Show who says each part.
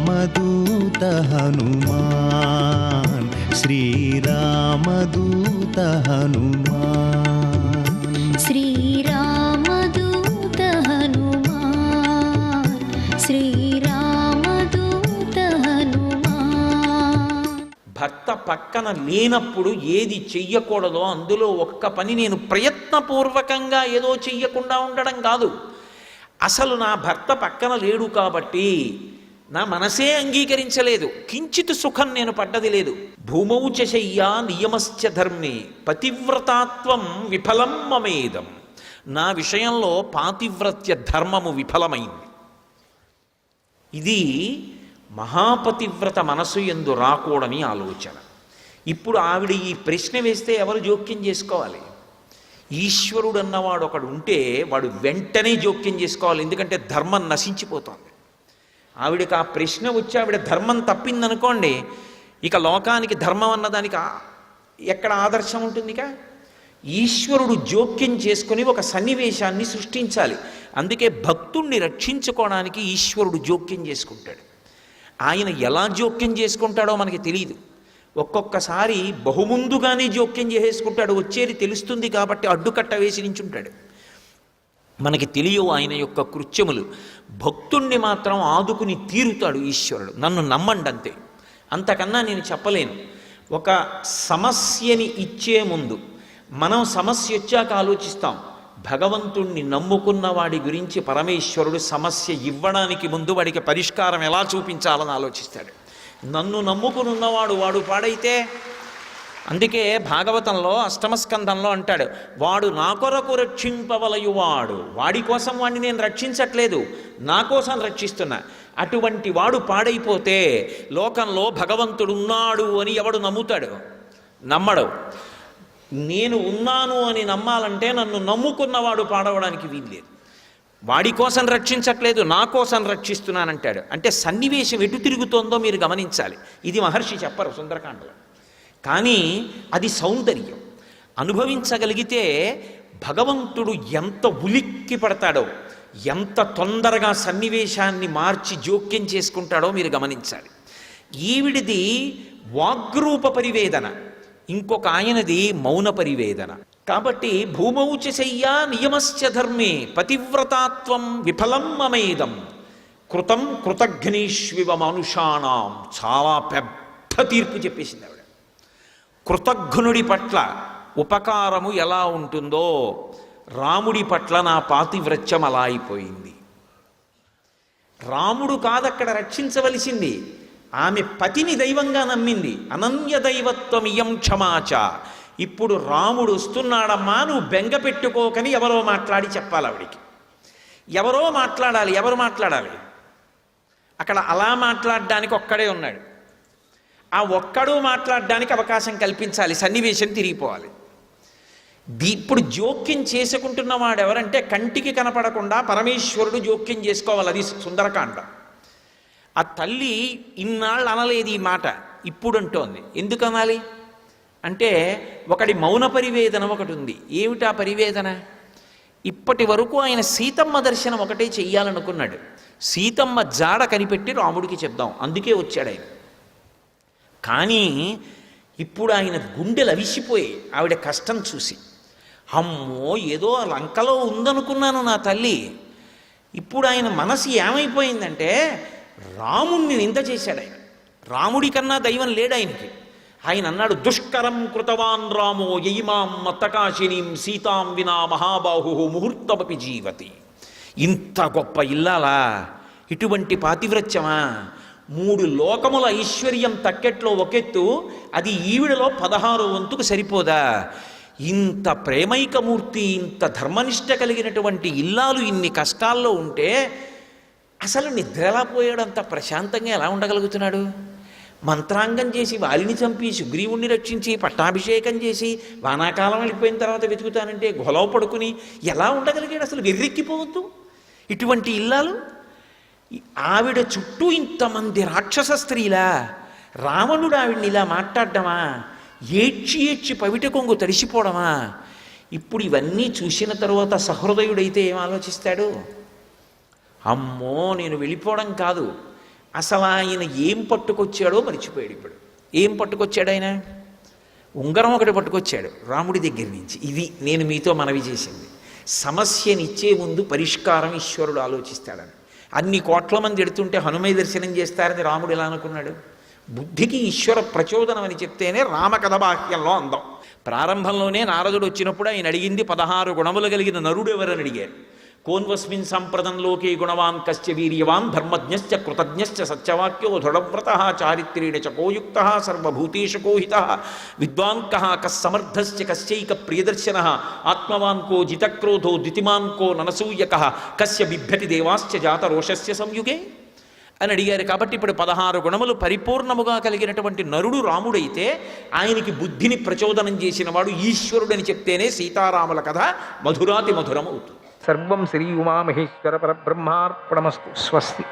Speaker 1: శ్రీరామదూత హనుమాన్, శ్రీరామదూత హనుమాన్,
Speaker 2: శ్రీరామదూత హనుమాన్, శ్రీరామదూత హనుమాన్.
Speaker 3: భర్త పక్కన లేనప్పుడు ఏది చెయ్యకూడదో అందులో ఒక్క పని నేను ప్రయత్నపూర్వకంగా ఏదో చెయ్యకుండా ఉండడం కాదు. అసలు నా భర్త పక్కన లేడు కాబట్టి నా మనసే అంగీకరించలేదు, కించిత్ సుఖం నేను పడ్డది లేదు. భూమౌ చ శయ్యా నియమశ్చ ధర్మే పతివ్రతాత్వం విఫలం మమేదం. నా విషయంలో పాతివ్రత్య ధర్మము విఫలమైంది. ఇది మహాపతివ్రత మనసు యందు రాకూడని ఆలోచన. ఇప్పుడు ఆవిడ ఈ ప్రశ్న వేస్తే ఎవరు జోక్యం చేసుకోవాలి? ఈశ్వరుడు అన్నవాడు ఒకడు ఉంటే వాడు వెంటనే జోక్యం చేసుకోవాలి, ఎందుకంటే ధర్మం నశించిపోతుంది. ఆవిడకి ఆ ప్రశ్న వచ్చి ఆవిడ ధర్మం తప్పిందనుకోండి, ఇక లోకానికి ధర్మం అన్నదానికి ఎక్కడ ఆదర్శం ఉంటుంది? ఇక ఈశ్వరుడు జోక్యం చేసుకుని ఒక సన్నివేశాన్ని సృష్టించాలి. అందుకే భక్తుణ్ణి రక్షించుకోవడానికి ఈశ్వరుడు జోక్యం చేసుకుంటాడు. ఆయన ఎలా జోక్యం చేసుకుంటాడో మనకి తెలియదు. ఒక్కొక్కసారి బహుముందుగానే జోక్యం చేసేసుకుంటాడు, వచ్చేది తెలుస్తుంది కాబట్టి అడ్డుకట్ట వేసి నించుంటాడు. మనకి తెలియవు ఆయన యొక్క కృత్యములు. భక్తుణ్ణి మాత్రం ఆదుకుని తీరుతాడు ఈశ్వరుడు. నన్ను నమ్మండి అంతే, అంతకన్నా నేను చెప్పలేను. ఒక సమస్యని ఇచ్చే ముందు మనం సమస్య వచ్చాక ఆలోచిస్తాం. భగవంతుణ్ణి నమ్ముకున్న వాడి గురించి పరమేశ్వరుడు సమస్య ఇవ్వడానికి ముందు వాడికి పరిష్కారం ఎలా చూపించాలని ఆలోచిస్తాడు. నన్ను నమ్ముకునున్నవాడు వాడు పాడైతే, అందుకే భాగవతంలో అష్టమస్కంధంలో అంటాడు, వాడు నా కొరకు రక్షింపవలయువాడు. వాడి కోసం వాడిని నేను రక్షించట్లేదు, నా కోసం రక్షిస్తున్నా. అటువంటి వాడు పాడైపోతే లోకంలో భగవంతుడు ఉన్నాడు అని ఎవడు నమ్ముతాడు? నమ్మడు. నేను ఉన్నాను అని నమ్మాలంటే నన్ను నమ్ముకున్నవాడు పాడవడానికి వీల్లేదు. వాడి కోసం రక్షించట్లేదు, నా కోసం రక్షిస్తున్నానంటాడు. అంటే సన్నివేశం ఎటు తిరుగుతోందో మీరు గమనించాలి. ఇది మహర్షి చెప్పరు సుందరకాండలో, కానీ అది సౌందర్యం. అనుభవించగలిగితే భగవంతుడు ఎంత ఉలిక్కి పడతాడో, ఎంత తొందరగా సన్నివేశాన్ని మార్చి జోక్యం చేసుకుంటాడో మీరు గమనించాలి. ఈవిడిది వాగ్రూప పరివేదన, ఇంకొక ఆయనది మౌన పరివేదన. కాబట్టి భూమౌ చ శయ్యా నియమశ్చ ధర్మే పతివ్రతాత్వం విఫలం మమేదం కృతం కృతఘ్నీష్వివ మనుషాణం. చాలా పెద్ద తీర్పు చెప్పేసింది ఆవిడ. కృతఘ్నుడి పట్ల ఉపకారము ఎలా ఉంటుందో రాముడి పట్ల నా పాతివ్రత్యం అలా అయిపోయింది. రాముడు కాదక్కడ రక్షించవలసింది, ఆమె పతిని దైవంగా నమ్మింది. అనన్య దైవత్వం ఇయం క్షమాచ. ఇప్పుడు రాముడు వస్తున్నాడమ్మా, నువ్వు బెంగ పెట్టుకోకని ఎవరో మాట్లాడి చెప్పాలి ఆవిడికి. ఎవరో మాట్లాడాలి. ఎవరు మాట్లాడాలి? అక్కడ అలా మాట్లాడడానికి ఒక్కడే ఉన్నాడు. ఆ ఒక్కడు మాట్లాడడానికి అవకాశం కల్పించాలి, సన్నివేశం తిరిగిపోవాలి. ఇప్పుడు జోక్యం చేసుకుంటున్నవాడు ఎవరంటే కంటికి కనపడకుండా పరమేశ్వరుడు జోక్యం చేసుకోవాలి. అది సుందరకాండ. ఆ తల్లి ఇన్నాళ్ళు అనలేదు ఈ మాట, ఇప్పుడు అంటోంది. ఎందుకు అనాలి అంటే ఒకటి మౌన పరివేదన ఒకటి ఉంది. ఏమిటా పరివేదన? ఇప్పటి వరకు ఆయన సీతమ్మ దర్శనం ఒకటే చెయ్యాలనుకున్నాడు. సీతమ్మ జాడ కనిపెట్టి రాముడికి చెప్దాం, అందుకే వచ్చాడు ఆయన. కానీ ఇప్పుడు ఆయన గుండెలు అవిసిపోయి ఆవిడ కష్టం చూసి, అమ్మో ఏదో లంకలో ఉందనుకున్నాను నా తల్లి. ఇప్పుడు ఆయన మనసు ఏమైపోయిందంటే రాముణ్ణి నింద చేశాడు ఆయన. రాముడి కన్నా దైవం లేడు ఆయనకి. ఆయన అన్నాడు, దుష్కరం కృతవాన్ రామో యయిమాం మత్తకాశినీం సీతాం వినా మహాబాహు ముహూర్తమపి జీవతి. ఇంత గొప్ప ఇల్లాలా, ఇటువంటి పాతివ్రత్యమా? 3 లోకముల ఐశ్వర్యం తక్కెట్లో ఒకెత్తు, అది ఈవిడలో 16వ వంతుకు సరిపోదా? ఇంత ప్రేమైకమూర్తి, ఇంత ధర్మనిష్ట కలిగినటువంటి ఇల్లాలు ఇన్ని కష్టాల్లో ఉంటే అసలు నిద్రలా పోయాడు, అంత ప్రశాంతంగా ఎలా ఉండగలుగుతున్నాడు? మంత్రాంగం చేసి వాలిని చంపి సుగ్రీవుణ్ణి రక్షించి పట్టాభిషేకం చేసి వానాకాలం వెళ్ళిపోయిన తర్వాత వెతుకుతానంటే గొలవ పడుకుని ఎలా ఉండగలిగాడు? అసలు వెర్రెక్కిపోవద్దు ఇటువంటి ఇల్లాలు. ఆవిడ చుట్టూ ఇంతమంది రాక్షస స్త్రీలా, రావణుడు ఆవిడ్ని ఇలా మాట్లాడడమా? ఏడ్చి ఏడ్చి పవిట కొంగు తడిసిపోవడమా? ఇప్పుడు ఇవన్నీ చూసిన తరువాత సహృదయుడైతే ఏం ఆలోచిస్తాడు? అమ్మో నేను వెళ్ళిపోవడం కాదు, అసలు ఆయన ఏం పట్టుకొచ్చాడో మర్చిపోయాడు. ఇప్పుడు ఏం పట్టుకొచ్చాడు ఆయన? ఉంగరం ఒకటి పట్టుకొచ్చాడు రాముడి దగ్గర నుంచి. ఇది నేను మీతో మనవి చేసింది. సమస్యనిచ్చే ముందు పరిష్కారం ఈశ్వరుడు ఆలోచిస్తాడని. అన్ని కోట్ల మంది ఎడుతుంటే హనుమయ్య దర్శనం చేస్తారని రాముడు ఎలా అనుకున్నాడు? బుద్ధికి ఈశ్వర ప్రచోదనం అని చెప్తేనే రామకథ బాహ్యంలో అందం. ప్రారంభంలోనే నారదుడు వచ్చినప్పుడు ఆయన అడిగింది 16 గుణములు కలిగిన నరుడు ఎవరని అడిగారు. కోన్వస్మిన్ సంప్రదంలోకే గుణవాన్ కశ్చ వీర్యవాన్ ధర్మజ్ఞశ్చ కృతజ్ఞశ్చ సత్యవాక్యో దృఢవ్రత చారిత్రేణ చ కోయుక్త సర్వభూతేషు కోహిత విద్వాన్ కః కస్సమర్థశ్చ కశ్చైక ప్రియదర్శన ఆత్మవాన్ కో జితక్రోధో ద్వితిమాన్ కో ననసూయక కస్య బిభ్యతి దేవాశ్చ జాతరోషస్య సంయుగే అని అడిగారు. కాబట్టి ఇప్పుడు 16 గుణములు పరిపూర్ణముగా కలిగినటువంటి నరుడు రాముడైతే ఆయనకి బుద్ధిని ప్రచోదనం చేసిన వాడు ఈశ్వరుడని చెప్తేనే సీతారాముల కథ మధురాతి మధురం అవుతుంది.
Speaker 1: సర్వం శ్రీ ఉమామహేశ్వర పరబ్రహ్మార్పణమస్తు. స్వస్తి.